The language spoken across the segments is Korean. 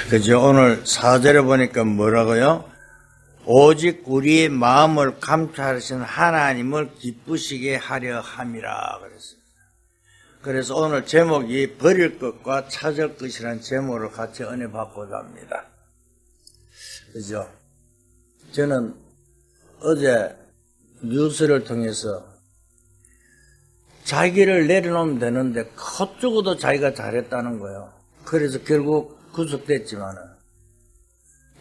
그죠? 오늘 4절에 보니까 뭐라고요? 오직 우리의 마음을 감찰하시는 하나님을 기쁘시게 하려 함이라 그랬습니다. 그래서 오늘 제목이 버릴 것과 찾을 것이라는 제목으로 같이 은혜 받고자 합니다. 그죠? 저는 어제 뉴스를 통해서 자기를 내려놓으면 되는데 헛죽어도 자기가 잘했다는 거예요. 그래서 결국 구속됐지만은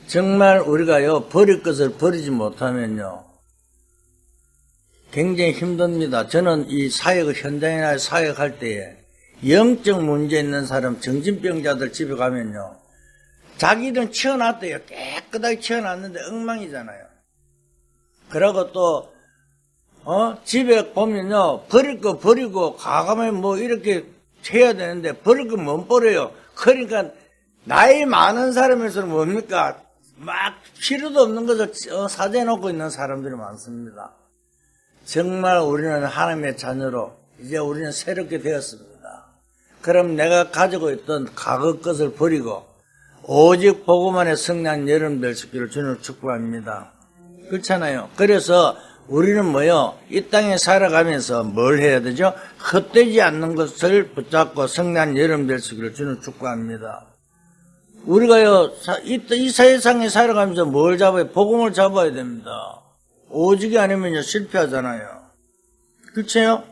정말 우리가요 버릴 것을 버리지 못하면요 굉장히 힘듭니다. 저는 이 사역 현장이나 사역할 때에 영적 문제 있는 사람 정신병자들 집에 가면요 자기는 치워놨대요. 깨끗하게 치워놨는데 엉망이잖아요. 그러고 또 집에 보면요 버릴 거 버리고 가감에 뭐 이렇게 해야 되는데 버릴 거 못 버려요. 그러니까 나이 많은 사람에서는 뭡니까 막 필요도 없는 것을 사재해 놓고 있는 사람들이 많습니다. 정말 우리는 하나님의 자녀로 이제 우리는 새롭게 되었습니다. 그럼 내가 가지고 있던 과거 것을 버리고 오직 복음 안에 승리한 여러분 될 수 있기를 주님을 축복합니다. 그렇잖아요. 그래서 우리는 뭐요? 이 땅에 살아가면서 뭘 해야 되죠? 헛되지 않는 것을 붙잡고 승리한 여러분 될 수 있기를 주님을 축복합니다. 우리가요, 이 세상에 살아가면서 뭘 잡아요? 복음을 잡아야 됩니다. 오직이 아니면요, 실패하잖아요. 그렇죠?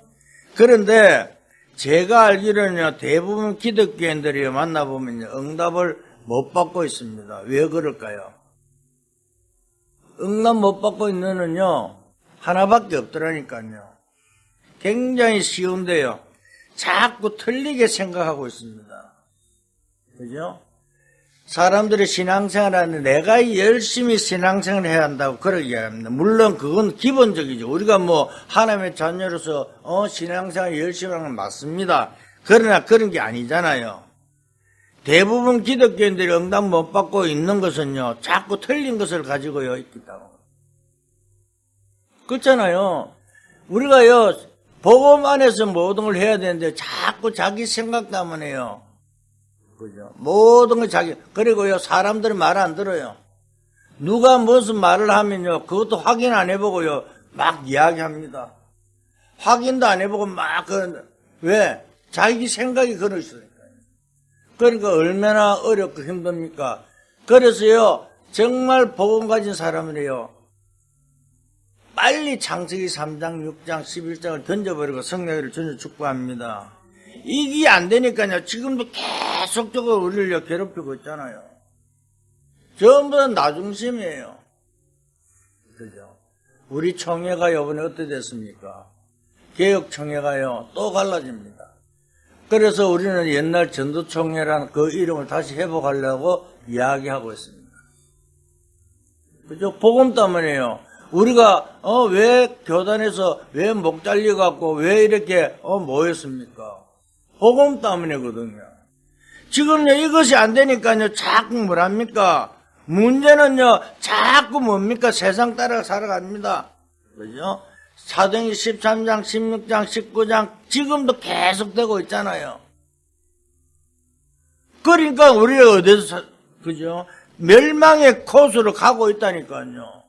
그런데 제가 알기로는요, 대부분 기독교인들이 만나보면요, 응답을 못 받고 있습니다. 왜 그럴까요? 응답 못 받고 있는은요, 하나밖에 없더라니까요. 굉장히 쉬운데요, 자꾸 틀리게 생각하고 있습니다. 그죠? 사람들이 신앙생활 하는데 내가 열심히 신앙생활을 해야 한다고 그러게 이야기합니다. 물론 그건 기본적이죠. 우리가 뭐 하나님의 자녀로서 신앙생활 열심히 하는 건 맞습니다. 그러나 그런 게 아니잖아요. 대부분 기독교인들이 응답 못 받고 있는 것은요 자꾸 틀린 것을 가지고요 있기 때문에 그렇잖아요. 우리가요 복음 안에서 모든 걸 해야 되는데 자꾸 자기 생각 때문에요. 그죠? 모든 걸 자기, 그리고요, 사람들은 말 안 들어요. 누가 무슨 말을 하면요, 그것도 확인 안 해보고요, 막 이야기합니다. 확인도 안 해보고 막, 왜? 자기 생각이 그러시니까요. 그러니까 얼마나 어렵고 힘듭니까? 그래서요, 정말 복음 가진 사람은요, 빨리 창세기 3장, 6장, 11장을 던져버리고 성령을 전혀 축복합니다. 이게 안 되니까요, 지금도 계속적으로 우리를 괴롭히고 있잖아요. 전부 다 나중심이에요. 그죠? 우리 총회가 이번에 어떻게 됐습니까? 개혁총회가요, 또 갈라집니다. 그래서 우리는 옛날 전도총회라는 그 이름을 다시 회복하려고 이야기하고 있습니다. 그죠? 복음 때문에요. 우리가, 왜 교단에서 왜 목 잘려갖고 왜 이렇게, 모였습니까? 복음 때문이거든요. 지금요, 이것이 안 되니까요, 자꾸 뭐랍니까? 문제는요, 자꾸 뭡니까? 세상 따라 살아갑니다. 그죠? 사도행전 13장, 16장, 19장, 지금도 계속되고 있잖아요. 그러니까 우리가 어디서, 그죠? 멸망의 코스로 가고 있다니까요.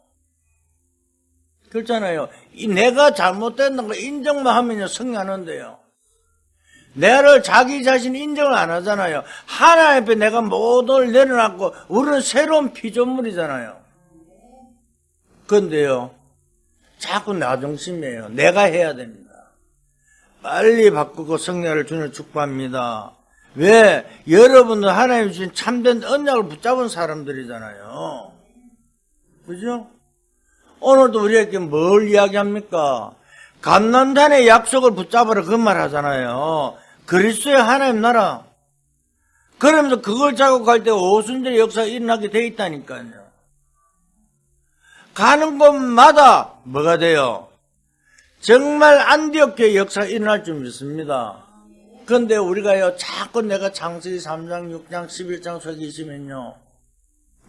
그렇잖아요. 내가 잘못됐는 거 인정만 하면요, 승리하는데요. 내를 자기 자신 인정을 안 하잖아요. 하나님 앞에 내가 모든 걸 내려놨고 우리는 새로운 피조물이잖아요. 그런데요 자꾸 나 중심이에요. 내가 해야 됩니다. 빨리 바꾸고 성령을 주는 축복합니다. 왜? 여러분들 하나님 주신 참된 언약을 붙잡은 사람들이잖아요. 그죠? 오늘도 우리에게 뭘 이야기합니까? 감난단의 약속을 붙잡으라 그 말 하잖아요. 그리스도의 하나님 나라. 그러면서 그걸 잡고 갈 때 오순절의 역사가 일어나게 돼 있다니까요. 가는 곳마다 뭐가 돼요? 정말 안디옥교의 역사가 일어날 줄 믿습니다. 그런데 우리가요 자꾸 내가 창세기 3장, 6장, 11장 속에 있으면요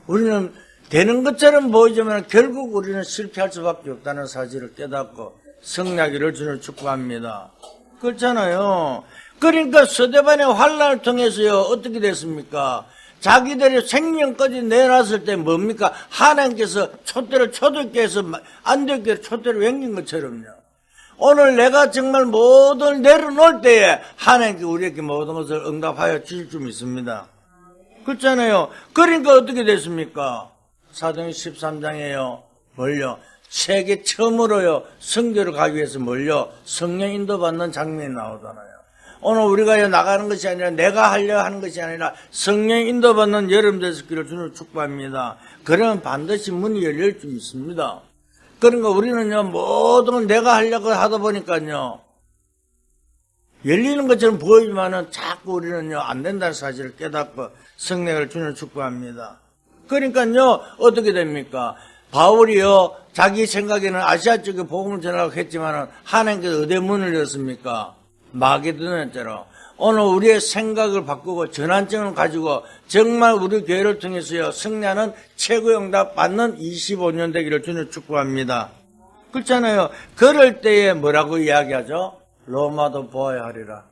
우리는 되는 것처럼 보이지만 결국 우리는 실패할 수밖에 없다는 사실을 깨닫고 승리하기를 주님을 축복합니다. 그렇잖아요. 그러니까 서대반의 환란을 통해서요 어떻게 됐습니까? 자기들이 생명까지 내놨을 때 뭡니까? 하나님께서 촛대를 초들게 해서 안 되게 촛대를 맹긴 것처럼요. 오늘 내가 정말 모든 내려놓을 때에 하나님께 우리에게 모든 것을 응답하여 주실 줄 믿습니다. 그렇잖아요. 그러니까 어떻게 됐습니까? 사도행전 13장에요. 뭘요? 세계 처음으로요. 성교를 가기 위해서 뭘요? 성령 인도받는 장면이 나오잖아요. 오늘 우리가 나가는 것이 아니라 내가 하려 하는 것이 아니라 성령 인도받는 여러분 되시기를 주님을 축복합니다. 그러면 반드시 문이 열릴 줄 믿습니다. 그러니까 우리는요, 모든 걸 내가 하려고 하다 보니까요, 열리는 것처럼 보이지만은 자꾸 우리는요, 안 된다는 사실을 깨닫고 성령을 주님을 축복합니다. 그러니까요, 어떻게 됩니까? 바울이요, 자기 생각에는 아시아 쪽에 복음을 전하려고 했지만은 하나님께서 어디 문을 열었습니까? 마게도냐처럼. 오늘 우리의 생각을 바꾸고 전환점을 가지고 정말 우리 교회를 통해서요, 승리하는 최고 응답 받는 25년 되기를 주님 축복합니다. 그렇잖아요. 그럴 때에 뭐라고 이야기하죠? 로마도 보아야 하리라.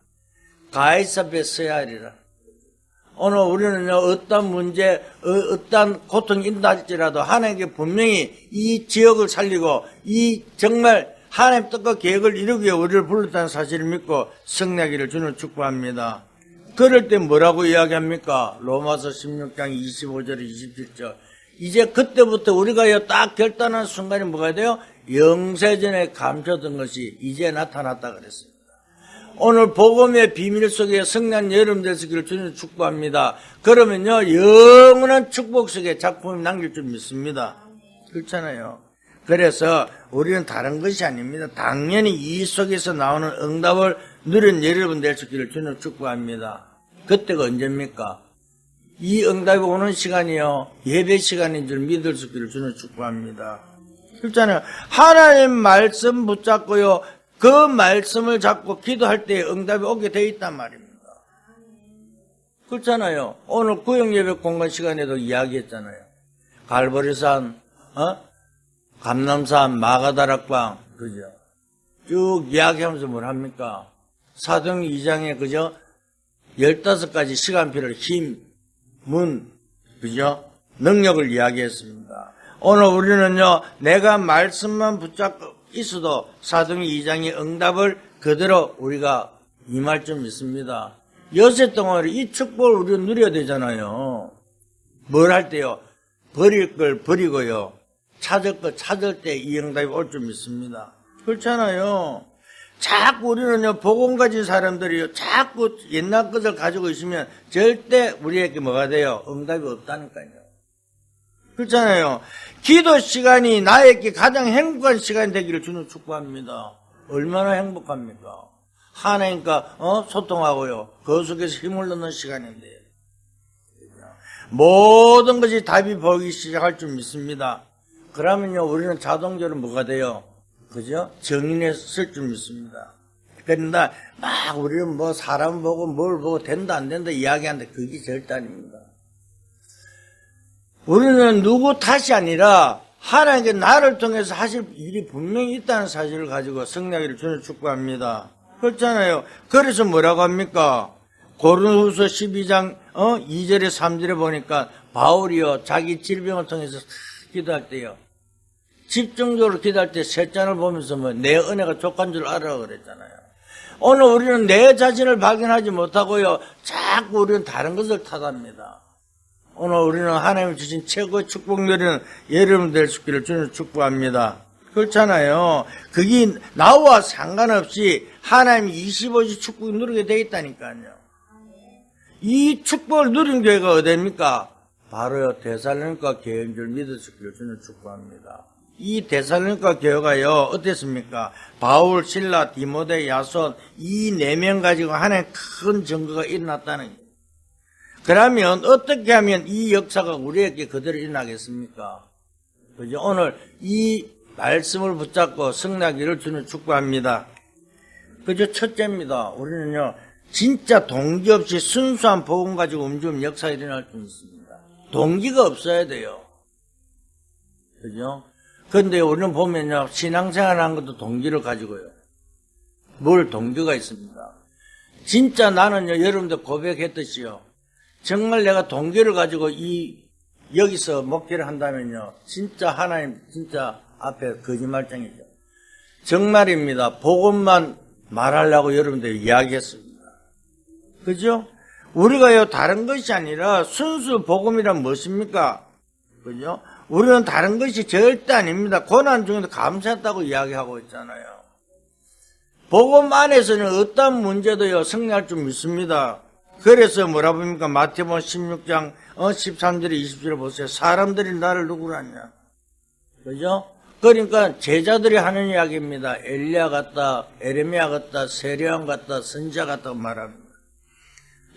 가이사베 써야 하리라. 오늘 우리는요, 어떤 문제, 어떤 고통이 있다 할지라도 하나님께 분명히 이 지역을 살리고 이 정말 하나님 뜻과 계획을 이루기 위해 우리를 불렀다는 사실을 믿고 승리하기를 주님 축복합니다. 그럴 때 뭐라고 이야기합니까? 로마서 16장 25절 27절. 이제 그때부터 우리가 딱 결단한 순간이 뭐가 돼요? 영세전에 감춰둔 것이 이제 나타났다 그랬습니다. 오늘 복음의 비밀 속에 승리한 여러분 되시기를 주님 축복합니다. 그러면요, 영원한 축복 속에 작품이 남길 줄 믿습니다. 그렇잖아요. 그래서 우리는 다른 것이 아닙니다. 당연히 이 속에서 나오는 응답을 누린 여러분 되시기를 주님 축복합니다. 그때가 언제입니까? 이 응답이 오는 시간이요, 예배 시간인 줄 믿을 수 있기를 주님 축복합니다. 그렇잖아요. 하나님 말씀 붙잡고요, 그 말씀을 잡고 기도할 때 응답이 오게 돼 있단 말입니다. 그렇잖아요. 오늘 구역예배 공간 시간에도 이야기했잖아요. 갈보리산, 감남산, 마가다락방, 그죠? 쭉 이야기하면서 뭘 합니까? 사도행전 2장에, 그죠? 15가지 시간표를 힘, 문, 그죠? 능력을 이야기했습니다. 오늘 우리는요, 내가 말씀만 붙잡고 있어도 사도행전 2장의 응답을 그대로 우리가 임할 줄 믿습니다. 여세 동안 이 축복을 우리는 누려야 되잖아요. 뭘 할 때요? 버릴 걸 버리고요. 찾을 거 찾을 때 이 응답이 올 줄 믿습니다. 그렇잖아요. 자꾸 우리는요, 복음 가진 사람들이요, 자꾸 옛날 것을 가지고 있으면 절대 우리에게 뭐가 돼요? 응답이 없다니까요. 그렇잖아요. 기도 시간이 나에게 가장 행복한 시간이 되기를 주님 축복합니다. 얼마나 행복합니까? 하나님과 소통하고요, 그 속에서 힘을 넣는 시간인데 모든 것이 답이 보이기 시작할 줄 믿습니다. 그러면요, 우리는 자동적으로 뭐가 돼요? 그죠? 정인에 쓸 줄 믿습니다. 그런데 막 우리는 뭐 사람 보고 뭘 보고 된다 안 된다 이야기하는데 그게 절대 아닙니다. 우리는 누구 탓이 아니라 하나님께 나를 통해서 하실 일이 분명히 있다는 사실을 가지고 승리하기를 주님 축복합니다. 그렇잖아요. 그래서 뭐라고 합니까? 고린도후서 12장 2절에 3절에 보니까 바울이요, 자기 질병을 통해서 기도할 때요, 집중적으로 기도할 때 세 잔을 보면서 내 은혜가 족한 줄 알아 그랬잖아요. 오늘 우리는 내 자신을 발견하지 못하고요, 자꾸 우리는 다른 것을 탓합니다. 오늘 우리는 하나님이 주신 최고의 축복 누리는 여러분 될 수 있기를 주님 축복합니다. 그렇잖아요. 그게 나와 상관없이 하나님이 25시 축복 누리게 돼 있다니까요. 이 축복을 누린 교회가 어디입니까? 바로요, 데살로니가 교회인 줄 믿을 수 있기를 주님 축복합니다. 이 데살로니가 교회가요, 어땠습니까? 바울, 실라, 디모데, 야손 이 4명 가지고 하나의 큰 증거가 일어났다는 거예요. 그러면 어떻게 하면 이 역사가 우리에게 그대로 일어나겠습니까? 그죠? 오늘 이 말씀을 붙잡고 승리하기를 주님 축복합니다. 그죠? 첫째입니다. 우리는요, 진짜 동기 없이 순수한 복음 가지고 움직이면 역사가 일어날 수 있습니다. 동기가 없어야 돼요. 그죠? 그런데 우리는 보면요, 신앙생활 하는 것도 동기를 가지고요. 뭘 동기가 있습니다. 진짜 나는요, 여러분들 고백했듯이요, 정말 내가 동기를 가지고 여기서 목회를 한다면요. 진짜 하나님, 진짜 앞에 거짓말쟁이죠. 정말입니다. 복음만 말하려고 여러분들 이야기했습니다. 그죠? 우리가요, 다른 것이 아니라 순수 복음이란 무엇입니까? 그죠? 우리는 다른 것이 절대 아닙니다. 고난 중에도 감사했다고 이야기하고 있잖아요. 복음 안에서는 어떤 문제도요, 승리할 줄 믿습니다. 그래서 뭐라 봅니까? 마태복음 16장 13절에 20절에 보세요. 사람들이 나를 누구로 하냐? 그죠? 그러니까 제자들이 하는 이야기입니다. 엘리야 같다, 에레미야 같다, 세례요한 같다, 선지자 같다고 말합니다.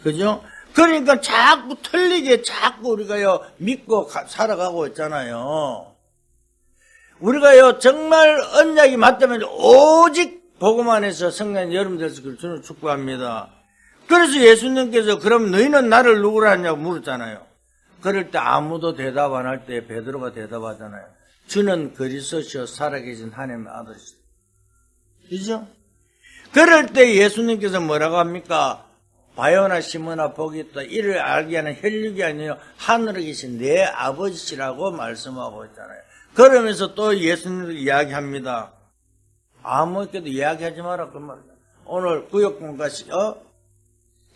그죠? 그러니까 자꾸 틀리게 자꾸 우리가요 믿고 살아가고 있잖아요. 우리가요 정말 언약이 맞다면 오직 복음 안에서 성령 여러분들에서 저는 축복합니다. 그래서 예수님께서 그럼 너희는 나를 누구라 하냐고 물었잖아요. 그럴 때 아무도 대답 안 할 때 베드로가 대답하잖아요. 주는 그리스도시요 살아계신 하나님의 아들이시다. 그죠? 그럴 때 예수님께서 뭐라고 합니까? 바요나 시몬아 복이 있다. 이를 알게 하는 혈육이 아니요 하늘에 계신 내 아버지시라고 말씀하고 있잖아요. 그러면서 또 예수님도 이야기합니다. 아무렇게도 이야기하지 마라 그 말이야. 오늘 구역공과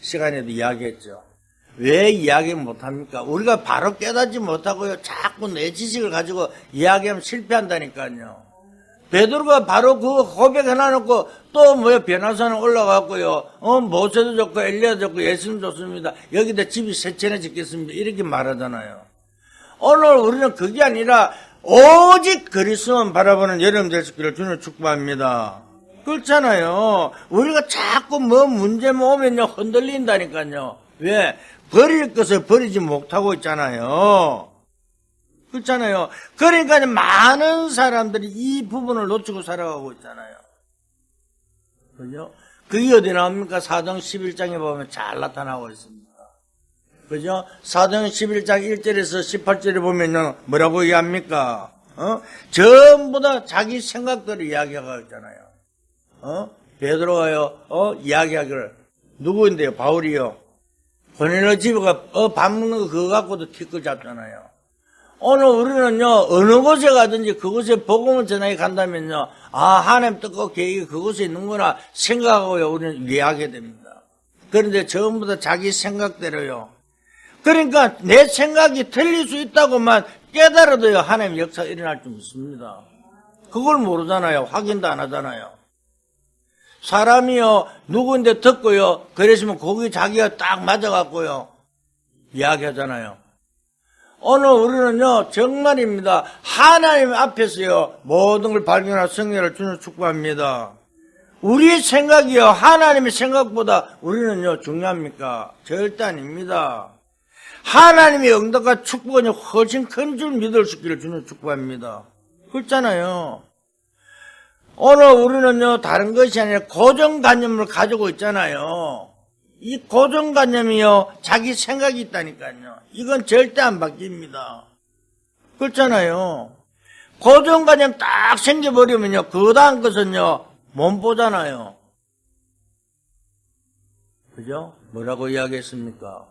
시간에도 이야기했죠. 왜 이야기 못합니까? 우리가 바로 깨닫지 못하고요. 자꾸 내 지식을 가지고 이야기하면 실패한다니까요. 베드로가 바로 그 고백해놔놓고 또 변화산에 올라갔고요. 모세도 좋고 엘리야도 좋고 예수님 좋습니다. 여기다 집이 세 채나 짓겠습니다. 이렇게 말하잖아요. 오늘 우리는 그게 아니라 오직 그리스도만 바라보는 여러분 될 수 있기를 주님 축복합니다. 그렇잖아요. 우리가 자꾸 문제 오면요 흔들린다니까요. 왜? 버릴 것을 버리지 못하고 있잖아요. 그렇잖아요. 그러니까 많은 사람들이 이 부분을 놓치고 살아가고 있잖아요. 그죠? 그게 어디 나옵니까? 사도행 11장에 보면 잘 나타나고 있습니다. 그죠? 사도행 11장 1절에서 18절에 보면요, 뭐라고 이야기합니까? 전부 다 자기 생각대로 이야기하고 있잖아요. 베드로가요, 이야기하기를, 누구인데요? 바울이요. 고넬료 집에가 밥 먹는 거 그거 갖고도 티끌 잡잖아요. 오늘 우리는요, 어느 곳에 가든지 그곳에 복음을 전하게 간다면요, 하나님 뜻과 계획이 그곳에 있는구나 생각하고요, 우리는 이해하게 됩니다. 그런데 전부 다 자기 생각대로요. 그러니까 내 생각이 틀릴 수 있다고만 깨달아도요, 하나님 역사가 일어날 줄 믿습니다. 그걸 모르잖아요. 확인도 안 하잖아요. 사람이요, 누구인데 듣고요, 그랬으면 거기 자기가 딱 맞아갖고요, 이야기하잖아요. 오늘 우리는요, 정말입니다. 하나님 앞에서요, 모든 걸 발견할 성령을 주는 축복합니다. 우리 생각이요, 하나님의 생각보다 우리는요, 중요합니까? 절대 아닙니다. 하나님의 응답과 축복은 훨씬 큰 줄 믿을 수 있기를 주는 축복합니다. 그렇잖아요. 오늘 우리는요, 다른 것이 아니라 고정관념을 가지고 있잖아요. 이 고정관념이요, 자기 생각이 있다니까요. 이건 절대 안 바뀝니다. 그렇잖아요. 고정관념 딱 생겨버리면요, 그 다음 것은요, 못 보잖아요. 그죠? 뭐라고 이야기했습니까?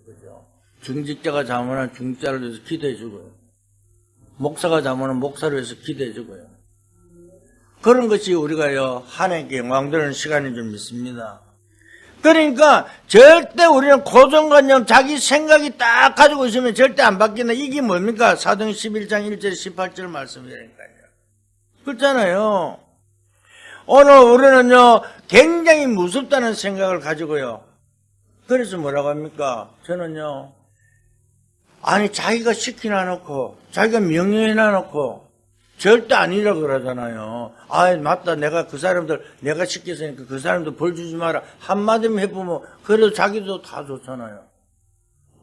그죠? 중직자가 자문한 중직자를 위해서 기도해주고요. 목사가 자문한 목사를 위해서 기도해주고요. 그런 것이 우리가요, 하나님께 영광되는 시간인 줄 믿습니다. 그러니까 절대 우리는 고정관념 자기 생각이 딱 가지고 있으면 절대 안 바뀐다. 이게 뭡니까? 사도행 11장 1절 18절 말씀이라니까요. 그렇잖아요. 오늘 우리는요, 굉장히 무섭다는 생각을 가지고요. 그래서 뭐라고 합니까? 저는요, 아니 자기가 시키나 놓고 자기가 명령해놔 놓고 절대 아니라고 그러잖아요. 맞다. 내가 그 사람들, 내가 시켰으니까 그 사람들 벌 주지 마라. 한마디만 해보면, 그래도 자기도 다 좋잖아요.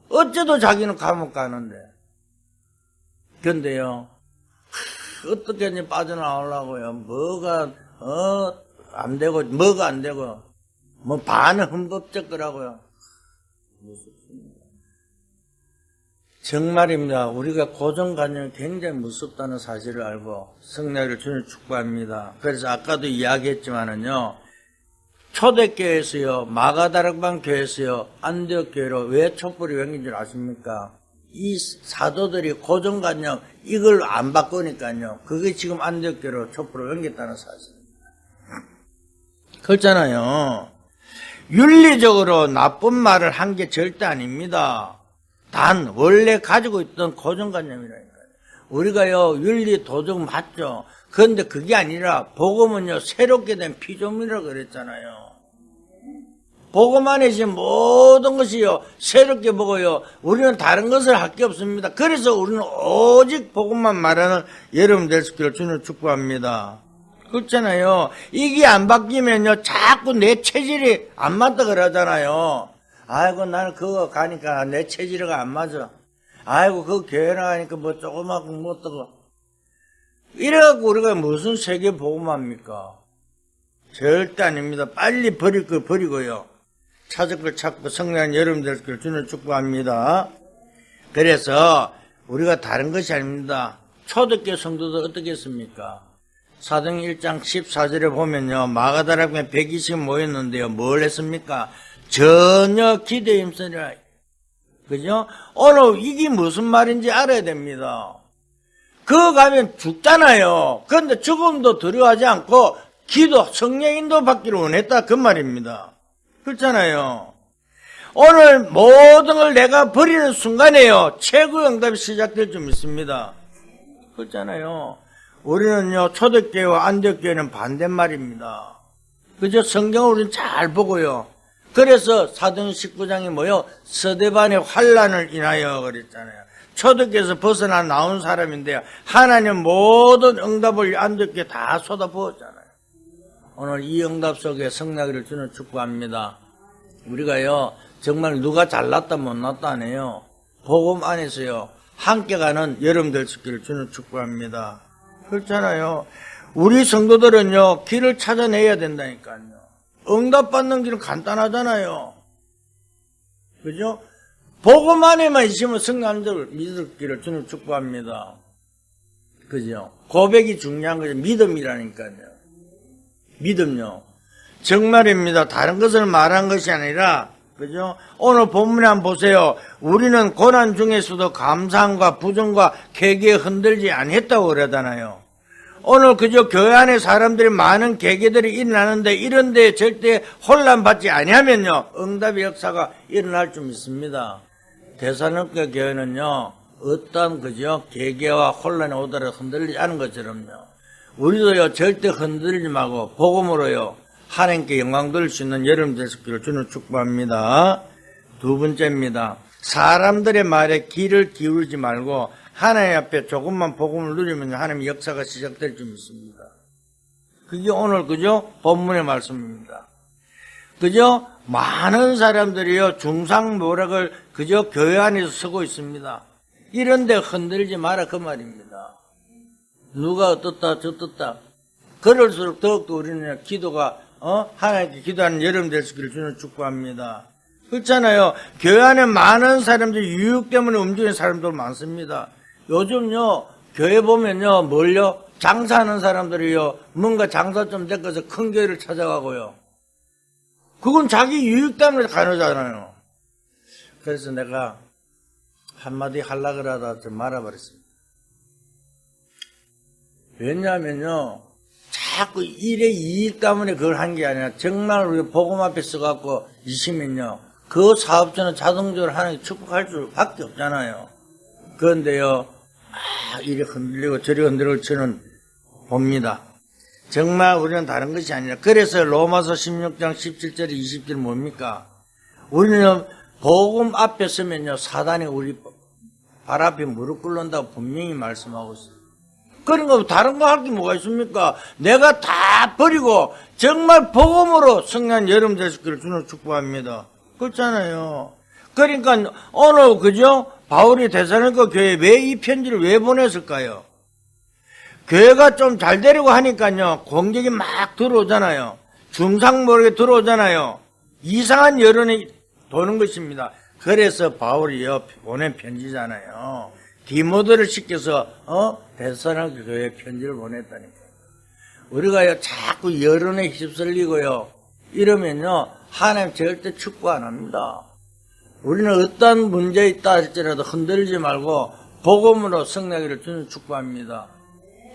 어째도 자기는 감옥 가는데. 근데요, 어떻게 빠져나오려고요. 뭐가, 안 되고, 뭐가 안 되고, 반은 헌법적 거라고요. 무섭습니다. 정말입니다. 우리가 고정관념이 굉장히 무섭다는 사실을 알고 성령을 주님 축복합니다. 그래서 아까도 이야기했지만은요, 초대교회에서요, 마가다락방 교회에서요, 안디옥 교회로 왜 촛불이 옮긴 줄 아십니까? 이 사도들이 고정관념 이걸 안 바꾸니까요. 그게 지금 안디옥 교회로 촛불을 옮겼다는 사실입니다. 그렇잖아요. 윤리적으로 나쁜 말을 한 게 절대 아닙니다. 단 원래 가지고 있던 고정관념이라니까요. 우리가요 윤리 도덕 맞죠. 그런데 그게 아니라 복음은요 새롭게 된 피조물이라고 그랬잖아요. 복음 안에 지금 모든 것이요 새롭게 보고요 우리는 다른 것을 할 게 없습니다. 그래서 우리는 오직 복음만 말하는 여러분 될 수 있기를 주님 축복합니다. 그렇잖아요. 이게 안 바뀌면요 자꾸 내 체질이 안 맞다 그러잖아요. 아이고 나는 그거 가니까 내 체질이가 안 맞아. 아이고 그 교회 나가니까 뭐 조그맣고 못 뜨고 이래갖고 우리가 무슨 세계 복음합니까? 절대 아닙니다. 빨리 버릴 걸 버리고요 찾을 걸 찾고 성령한 여러분들 걸 주는 축복합니다. 그래서 우리가 다른 것이 아닙니다. 초대교회 성도들 어떻게 했습니까? 사도행 1장 14절에 보면요 마가다락방에 120명 모였는데요 뭘 했습니까? 전혀 기대에 힘쓰리라. 그죠? 오늘 이게 무슨 말인지 알아야 됩니다. 그거 가면 죽잖아요. 그런데 죽음도 두려워하지 않고 기도, 성령 인도 받기를 원했다 그 말입니다. 그렇잖아요. 오늘 모든 걸 내가 버리는 순간에요 최고의 응답이 시작될 줄 믿습니다. 그렇잖아요. 우리는요 초대교회와 안디옥교회는 반대말입니다. 그죠? 성경을 우리는 잘 보고요. 그래서 사도행 19장이 뭐요? 스데반의 환란을 인하여 그랬잖아요. 초대교회에서 벗어나 나온 사람인데요. 하나님 모든 응답을 안디옥교회에 다 쏟아부었잖아요. 오늘 이 응답 속에 성나기를 주는 축복합니다. 우리가요 정말 누가 잘났다 못났다 안 해요. 복음 안에서요 함께 가는 여러분 될 수 있기를 주는 축복합니다. 그렇잖아요. 우리 성도들은요 길을 찾아내야 된다니까요. 응답받는 길은 간단하잖아요. 그죠? 복음 안에만 있으면 성령님들 믿을 길을 주는 축복합니다. 그죠? 고백이 중요한 거죠. 믿음이라니까요. 믿음요. 정말입니다. 다른 것을 말한 것이 아니라, 그죠? 오늘 본문에 한번 보세요. 우리는 고난 중에서도 감사함과 부정과 계기에 흔들지 아니했다고 그러잖아요. 오늘 그저 교회 안에 사람들이 많은 계기들이 일어나는데 이런 데에 절대 혼란받지 아니하면요 응답의 역사가 일어날 줄 믿습니다. 데살로니가 교회는요 어떤 그저 계기와 혼란이 오더라도 흔들리지 않은 것처럼요 우리도요 절대 흔들리지 말고 복음으로요 하나님께 영광 돌릴 수 있는 여러분 되시기를 주는 축복합니다. 두 번째입니다. 사람들의 말에 귀를 기울이지 말고 하나님 앞에 조금만 복음을 누리면 하나님의 역사가 시작될 줄 믿습니다. 그게 오늘 그죠? 본문의 말씀입니다. 그죠? 많은 사람들이요 중상모략을 그저 교회 안에서 쓰고 있습니다. 이런데 흔들지 마라 그 말입니다. 누가 어떻다 저떻다 그럴수록 더욱더 우리는 기도가 하나님께 기도하는 여러분 될 수 있기를 주는 축복합니다. 그렇잖아요. 교회 안에 많은 사람들이 유혹 때문에 움직이는 사람들 많습니다. 요즘요 교회 보면요 뭘요 장사하는 사람들이요 뭔가 장사 좀 됐고서 큰 교회를 찾아가고요. 그건 자기 유익 때문에 가는 거잖아요. 그래서 내가 한마디 하려고 하다 좀 말아버렸습니다. 왜냐하면요 자꾸 일의 이익 때문에 그걸 한 게 아니라 정말 우리 복음 앞에 서갖고 있으면요 그 사업자는 자동적으로 하나님 축복할 수밖에 없잖아요. 그런데요 이리 흔들리고 저리 흔들리고 저는 봅니다. 정말 우리는 다른 것이 아니라 그래서 로마서 16장 17절 20절 뭡니까? 우리는 복음 앞에 서면요 사단이 우리 발 앞에 무릎 꿇는다고 분명히 말씀하고 있어요. 그러니까 다른 거 할 게 뭐가 있습니까? 내가 다 버리고 정말 복음으로 성령 여러분 되시기를 주는 축복합니다. 그렇잖아요. 그러니까 오늘 그죠? 바울이 데살로니가 교회에 왜 이 편지를 왜 보냈을까요? 교회가 좀 잘 되려고 하니까요 공격이 막 들어오잖아요. 중상 모르게 들어오잖아요. 이상한 여론이 도는 것입니다. 그래서 바울이 보낸 편지잖아요. 디모데를 시켜서 데살로니가 교회에 편지를 보냈다니까요. 우리가요 자꾸 여론에 휩쓸리고요 이러면요, 하나님 절대 축구 안 합니다. 우리는 어떤 문제 있다 할지라도 흔들리지 말고 복음으로 승리하기를 주는 축복합니다.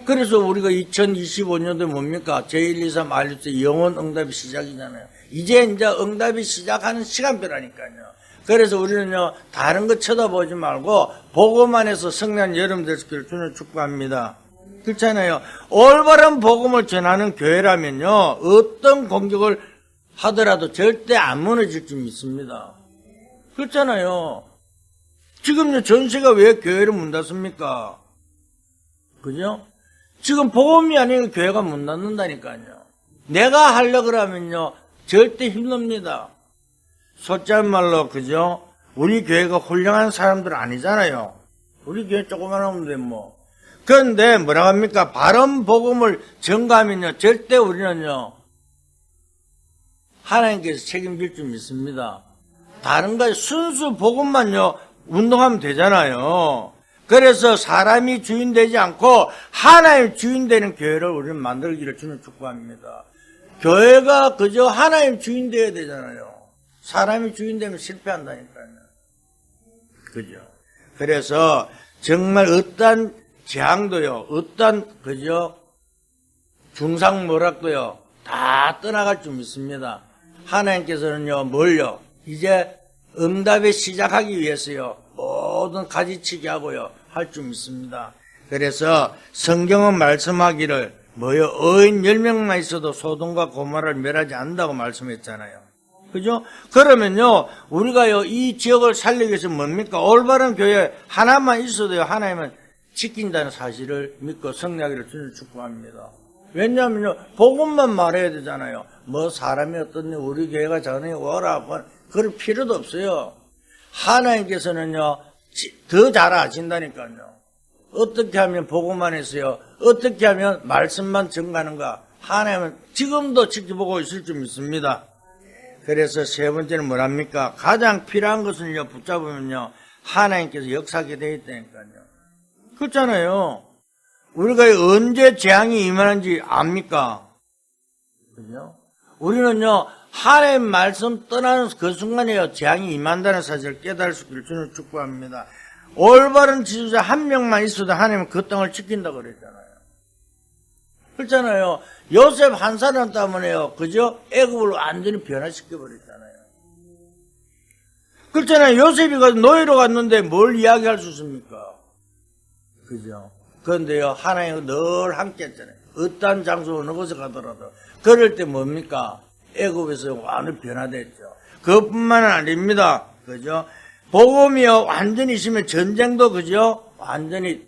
그래서 우리가 2025년도에 뭡니까? 제1, 2, 3, R6 영혼 응답이 시작이잖아요. 이제 응답이 시작하는 시간표라니까요. 그래서 우리는요, 다른 거 쳐다보지 말고 복음 안에서 승리한 여러분 되시기를 주는 축복합니다. 그렇잖아요. 올바른 복음을 전하는 교회라면요, 어떤 공격을 하더라도 절대 안 무너질 줄 믿습니다. 그렇잖아요. 지금요, 전세가 왜 교회를 문 닫습니까? 그죠? 지금 복음이 아니고 교회가 문 닫는다니까요. 내가 하려고 그러면요, 절대 힘듭니다. 솔직한 말로, 그죠? 우리 교회가 훌륭한 사람들 아니잖아요. 우리 교회 조그만 하는데 뭐. 그런데 뭐라고 합니까? 바른 복음을 전가하면요, 절대 우리는요, 하나님께서 책임질 줄 믿습니다. 다른 거 순수 복음만요, 운동하면 되잖아요. 그래서 사람이 주인 되지 않고 하나님 주인 되는 교회를 우리는 만들기를 주는 축복합니다. 교회가 그저 하나님 주인 되어야 되잖아요. 사람이 주인 되면 실패한다니까요. 그죠? 그래서 정말 어떤 재앙도요, 어떤 그저 중상모락도요, 다 떠나갈 줄 믿습니다. 하나님께서는요, 뭘요? 이제 응답에 시작하기 위해서요, 모든 가지치기 하고요, 할 줄 믿습니다. 그래서 성경은 말씀하기를 뭐요? 어인 10명만 있어도 소돔과 고모라를 멸하지 않는다고 말씀했잖아요. 그죠? 그러면요, 우리가요, 이 지역을 살리기 위해서 뭡니까? 올바른 교회 하나만 있어도요, 하나님은 지킨다는 사실을 믿고 승리하기를 주님 축복합니다. 왜냐하면요, 복음만 말해야 되잖아요. 뭐 사람이 어떻니, 우리 교회가 전에 오라, 그럴 필요도 없어요. 하나님께서는요, 더 잘 아신다니까요. 어떻게 하면 복음만 해서요, 어떻게 하면 말씀만 전가하는가, 하나님은 지금도 지켜보고 있을 줄 믿습니다. 그래서 세 번째는 뭐랍니까? 가장 필요한 것을요, 붙잡으면요, 하나님께서 역사하게 되어 있다니까요. 그렇잖아요. 우리가 언제 재앙이 임하는지 압니까? 그죠? 우리는요, 하나님 말씀 떠나는 그 순간에요, 재앙이 임한다는 사실을 깨달을 수 있기를 주는 축복합니다. 올바른 지도자 한 명만 있어도 하나님은 그 땅을 지킨다고 그랬잖아요. 그렇잖아요. 요셉 한 사람 때문에요, 그죠? 애굽을 완전히 변화시켜버렸잖아요. 그렇잖아요. 요셉이 노예로 갔는데 뭘 이야기할 수 있습니까? 그죠? 그런데요, 하나님은 늘 함께 했잖아요. 어떤 장소 어느 곳에 가더라도. 그럴 때 뭡니까? 애굽에서 완전히 변화됐죠. 그것뿐만은 아닙니다. 그죠? 복음이요, 완전히 있으면 전쟁도, 그죠? 완전히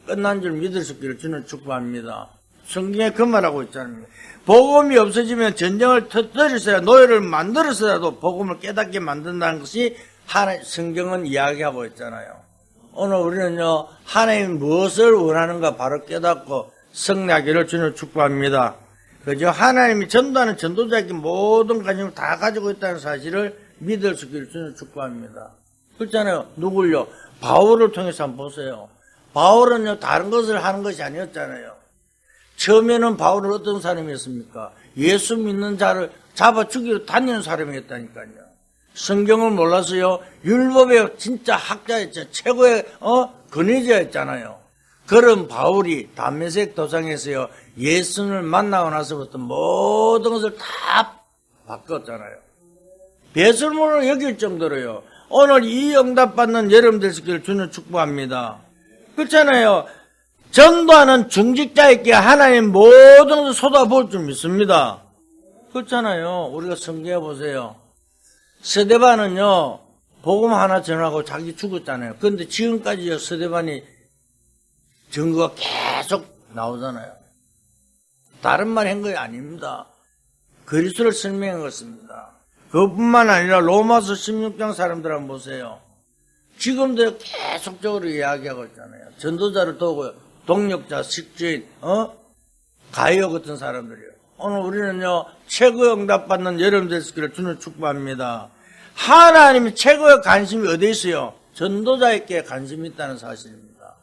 끝난 줄 믿을 수 있기를 주는 축복합니다. 성경에 그 말하고 있잖아요. 복음이 없어지면 전쟁을 터뜨려서야 노예를 만들어서라도 복음을 깨닫게 만든다는 것이 하나님 성경은 이야기하고 있잖아요. 오늘 우리는요, 하나님 무엇을 원하는가 바로 깨닫고 승리하기를 주는 축복합니다. 그죠? 하나님이 전도하는 전도자에게 모든 관심을 다 가지고 있다는 사실을 믿을 수 있기를 주는 축복합니다. 그렇잖아요. 누굴요? 바울을 통해서 한번 보세요. 바울은요, 다른 것을 하는 것이 아니었잖아요. 처음에는 바울은 어떤 사람이었습니까? 예수 믿는 자를 잡아 죽이러 다니는 사람이었다니까요. 성경을 몰라서요, 율법의 진짜 학자였죠. 최고의 권위자였잖아요. 그런 바울이 담메색 도상에서요, 예수를 만나고 나서부터 모든 것을 다 바꿨잖아요. 배설물을 여길 정도로요. 오늘 이 응답받는 여러분들 있기를 주는 축복합니다. 그렇잖아요. 전도하는 중직자에게 하나님 모든 것을 쏟아부을 줄 믿습니다. 그렇잖아요. 우리가 성경에 보세요. 스데반은요, 복음 하나 전하고 자기 죽었잖아요. 그런데 지금까지요, 스데반이 증거가 계속 나오잖아요. 다른 말 한 거 아닙니다. 그리스도를 설명한 것입니다. 그뿐만 아니라 로마서 16장 사람들 한번 보세요. 지금도 계속적으로 이야기하고 있잖아요. 전도자를 도고 동력자, 식주인, 가이오 같은 사람들이요. 오늘 우리는요, 최고의 응답받는 여러분들 되시기를 주는 축복합니다. 하나님이 최고의 관심이 어디에 있어요? 전도자에게 관심이 있다는 사실입니다.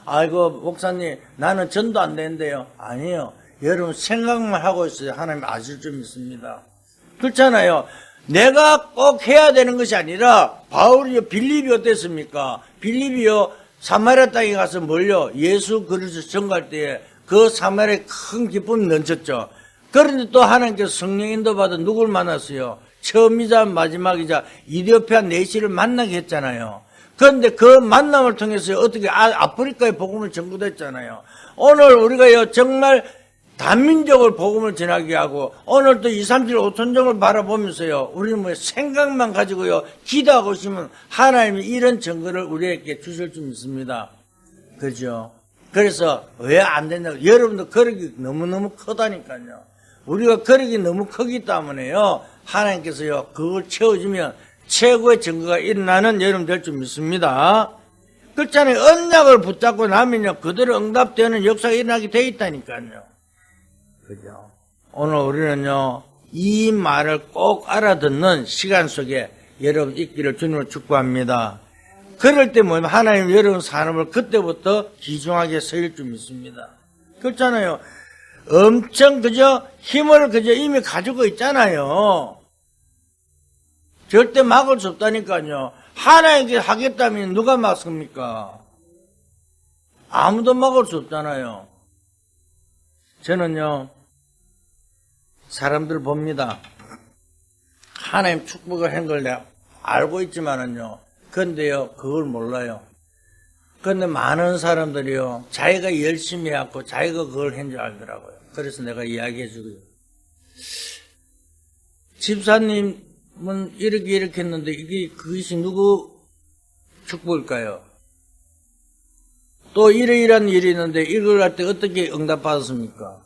아이고, 목사님, 나는 전도 안 되는데요. 아니에요. 여러분 생각만 하고 있어요. 하나님 아실 줄 믿습니다. 그렇잖아요. 내가 꼭 해야 되는 것이 아니라 바울이요 빌립이 어땠습니까? 빌립이요 사마리아 땅에 가서 뭘요? 예수 그리스도 전갈 때에 그 사마리아에 큰 기쁨이 넘쳤죠. 그런데 또 하나님께서 성령 인도받아 누굴 만났어요? 처음이자 마지막이자 이디오피아 내시를 만나게 했잖아요. 그런데 그 만남을 통해서 어떻게 아프리카의 복음을 전구됐잖아요. 오늘 우리가요 정말 단민족을 복음을 전하게 하고 오늘 또 2, 3, 7, 5천 종을 바라보면서요 우리는 뭐 생각만 가지고요 기도하고 있으면 하나님이 이런 증거를 우리에게 주실 줄 믿습니다. 그죠? 그래서 왜 안 된다고? 여러분도 거력이 너무너무 크다니까요. 우리가 거력이 너무 크기 때문에요 하나님께서요 그걸 채워주면 최고의 증거가 일어나는 여러분 될 줄 믿습니다. 그렇잖아요. 언약을 붙잡고 나면요 그대로 응답되는 역사가 일어나게 돼 있다니까요. 그죠? 오늘 우리는요 이 말을 꼭 알아듣는 시간 속에 여러분 있기를 주님으로 축복합니다. 그럴 때 뭐냐면 하나님 여러분 산업을 그때부터 귀중하게 쓰일 줄 믿습니다. 그렇잖아요. 엄청 그저 힘을 그저 이미 가지고 있잖아요. 절대 막을 수 없다니까요. 하나님께 하겠다면 누가 막습니까? 아무도 막을 수 없잖아요. 저는요 사람들 봅니다. 하나님 축복을 한 걸 내가 알고 있지만은요 근데요 그걸 몰라요. 근데 많은 사람들이요 자기가 열심히 해갖고 자기가 그걸 한 줄 알더라고요. 그래서 내가 이야기해 주고요. 집사님은 이렇게 했는데 그것이 누구 축복일까요? 또 이러이러한 일이 있는데 이걸 할 때 어떻게 응답받았습니까?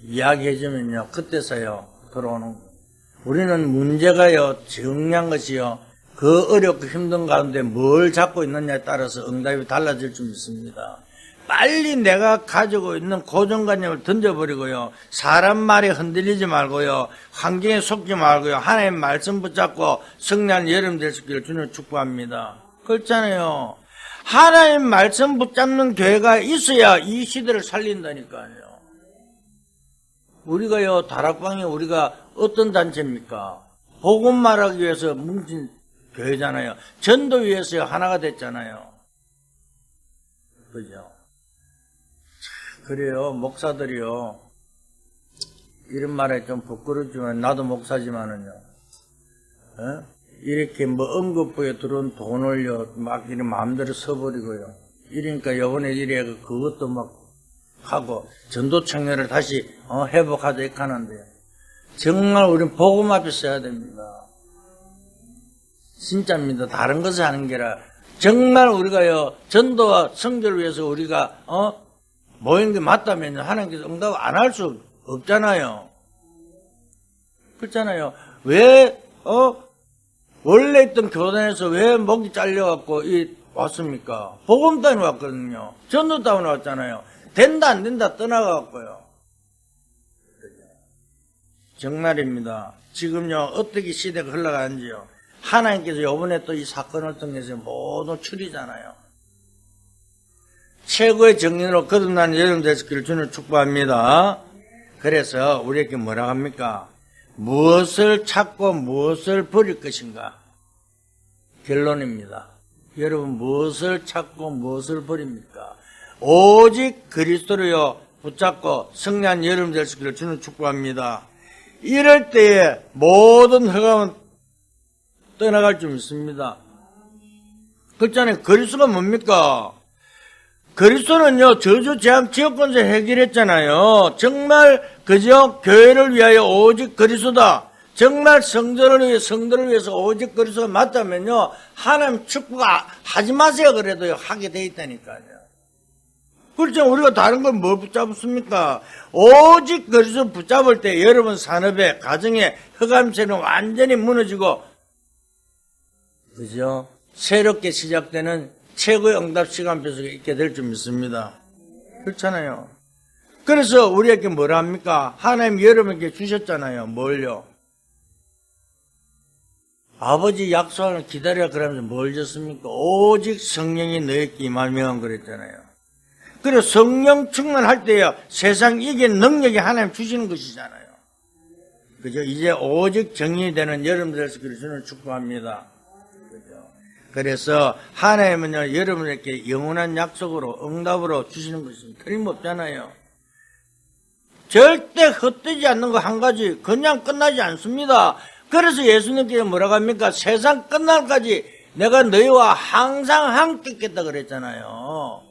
이야기해주면요 그때서요 들어오는 거예요. 우리는 문제가요 중요한 것이요 그 어렵고 힘든 가운데 뭘 잡고 있느냐에 따라서 응답이 달라질 줄 믿습니다. 빨리 내가 가지고 있는 고정관념을 던져버리고요 사람 말에 흔들리지 말고요 환경에 속지 말고요 하나님 말씀 붙잡고 승리한 여름 될 수 있기를 주님 축복합니다. 그렇잖아요. 하나님 말씀 붙잡는 교회가 있어야 이 시대를 살린다니까요. 우리가요 다락방에 우리가 어떤 단체입니까? 복음 말하기 위해서 뭉친 교회잖아요. 전도 위해서 하나가 됐잖아요. 그죠? 그래요. 목사들이요. 이런 말에 좀 부끄럽지만 나도 목사지만은요. 이렇게 뭐 언급부에 들어온 돈을요 막 이런 마음대로 써버리고요. 이러니까 요번에 이래 그것도 막 하고 전도 청년을 다시 회복하자 이렇게 하는데요. 정말 우리는 복음 앞에 써야 됩니다. 진짜입니다. 다른 것을 하는 게 아니라 정말 우리가요 전도와 성결을 위해서 우리가 모인 게 맞다면 하나님께서 응답 안 할 수 없잖아요. 그렇잖아요. 왜 원래 있던 교단에서 왜 목이 잘려갖고 왔습니까? 복음 따위로 왔거든요. 전도 따위로 왔잖아요. 된다 안 된다 떠나가갖고요. 정말입니다. 지금요 어떻게 시대가 흘러가는지요. 하나님께서 이번에 또 이 사건을 통해서 모두 추리잖아요. 최고의 정리로 거듭나는 여름 되시기를 주님 축복합니다. 그래서 우리에게 뭐라고 합니까? 무엇을 찾고 무엇을 버릴 것인가? 결론입니다. 여러분 무엇을 찾고 무엇을 버립니까? 오직 그리스도를요 붙잡고 승리한 여름 되시기를 주님 축복합니다. 이럴 때에 모든 흑암은 떠나갈 줄 믿습니다. 그렇잖아요. 그리스도가 뭡니까? 그리스도는요 저주 재앙 지역권세 해결했잖아요. 정말 그저 교회를 위하여 오직 그리스도다. 정말 성전을 위해 성도를 위해서 오직 그리스도가 맞다면요 하나님 축복하지 마세요 그래도요 하게 돼 있다니까요. 그렇죠. 우리가 다른 걸 뭘 붙잡습니까? 오직 그리스도 붙잡을 때 여러분 산업에 가정에 흑암세는 완전히 무너지고 그죠? 새롭게 시작되는 최고의 응답 시간표 속에 있게 될 줄 믿습니다. 그렇잖아요. 그래서 우리에게 뭐라 합니까? 하나님 여러분에게 주셨잖아요. 뭘요? 아버지 약속을 기다려 그러면서 뭘 줬습니까? 오직 성령이 너에게 임하면 그랬잖아요. 그리고 성령 충만할 때요 세상 이길 능력이 하나님 주시는 것이잖아요. 그죠? 이제 오직 정인이 되는 여러분들 되시기를 주는 축복합니다. 그죠? 그래서 하나님은요, 여러분에게 영원한 약속으로, 응답으로 주시는 것이 틀림없잖아요. 절대 헛되지 않는 거 한 가지, 그냥 끝나지 않습니다. 그래서 예수님께서 뭐라고 합니까? 세상 끝날까지 내가 너희와 항상 함께 있겠다 그랬잖아요.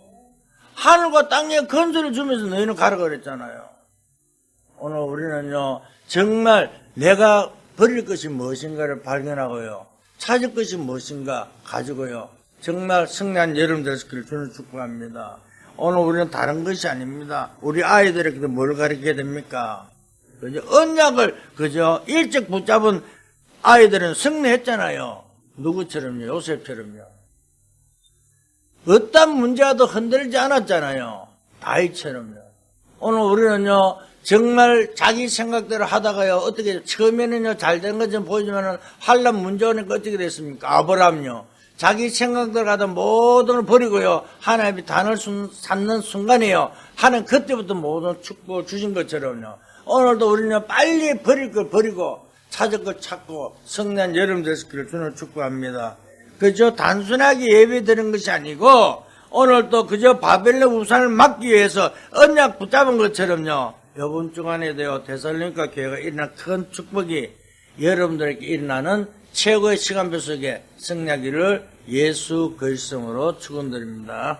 하늘과 땅에 건설을 주면서 너희는 가라 그랬잖아요. 오늘 우리는요, 정말 내가 버릴 것이 무엇인가를 발견하고요, 찾을 것이 무엇인가 가지고요, 정말 승리한 여러분들 되시기를 주는 축복합니다. 오늘 우리는 다른 것이 아닙니다. 우리 아이들에게도 뭘 가르쳐야 됩니까? 그죠? 언약을, 그죠? 일찍 붙잡은 아이들은 승리했잖아요. 누구처럼요? 요셉처럼요. 어떤 문제와도 흔들리지 않았잖아요. 다윗처럼요. 오늘 우리는요, 정말 자기 생각대로 하다가요, 어떻게, 처음에는요, 잘된 것좀 보이지만은, 환란 문제 오니까 어떻게 됐습니까? 아브라함요. 자기 생각대로 하던 모든 걸 버리고요, 하나님이 단을 쌓는 순간이에요. 하나님 그때부터 모든 축복을 주신 것처럼요. 오늘도 우리는 빨리 버릴 걸 버리고, 찾을 걸 찾고, 승리한 여러분 되시기를 주는 축복합니다. 그저 단순하게 예배 드린 것이 아니고, 오늘도 그저 바벨론 우산을 막기 위해서 언약 붙잡은 것처럼요, 이번 주간에도요, 데살로니가 교회가 일어난 큰 축복이 여러분들에게 일어나는 최고의 시간표 속에 승리하기를 예수 그리스도로 축원드립니다.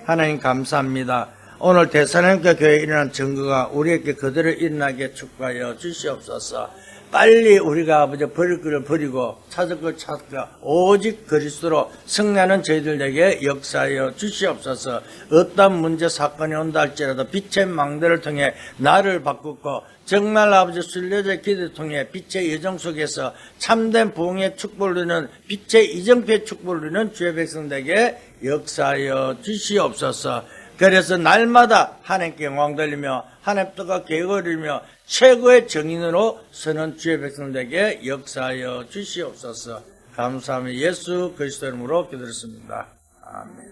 하나님 감사합니다. 오늘 데살로니가 교회에 일어난 증거가 우리에게 그대로 일어나게 축복하여 주시옵소서. 빨리 우리가 아버지 버릴 것을 버리고 찾을 걸 찾고 오직 그리스도로 승리하는 저희들에게 역사하여 주시옵소서. 어떤 문제 사건이 온다 할지라도 빛의 망대를 통해 나를 바꾸고 정말 아버지 순례자의 기도를 통해 빛의 여정 속에서 참된 부흥의 축복을 누리는 빛의 이정표의 축복을 누리는 주의 백성들에게 역사하여 주시옵소서. 그래서 날마다 하나님께 영광 돌리며 하나님 뜻과 계획을 이루며 최고의 정인으로 서는 주의 백성들에게 역사하여 주시옵소서. 감사하며 예수 그리스도 이름으로 기도했습니다. 아멘.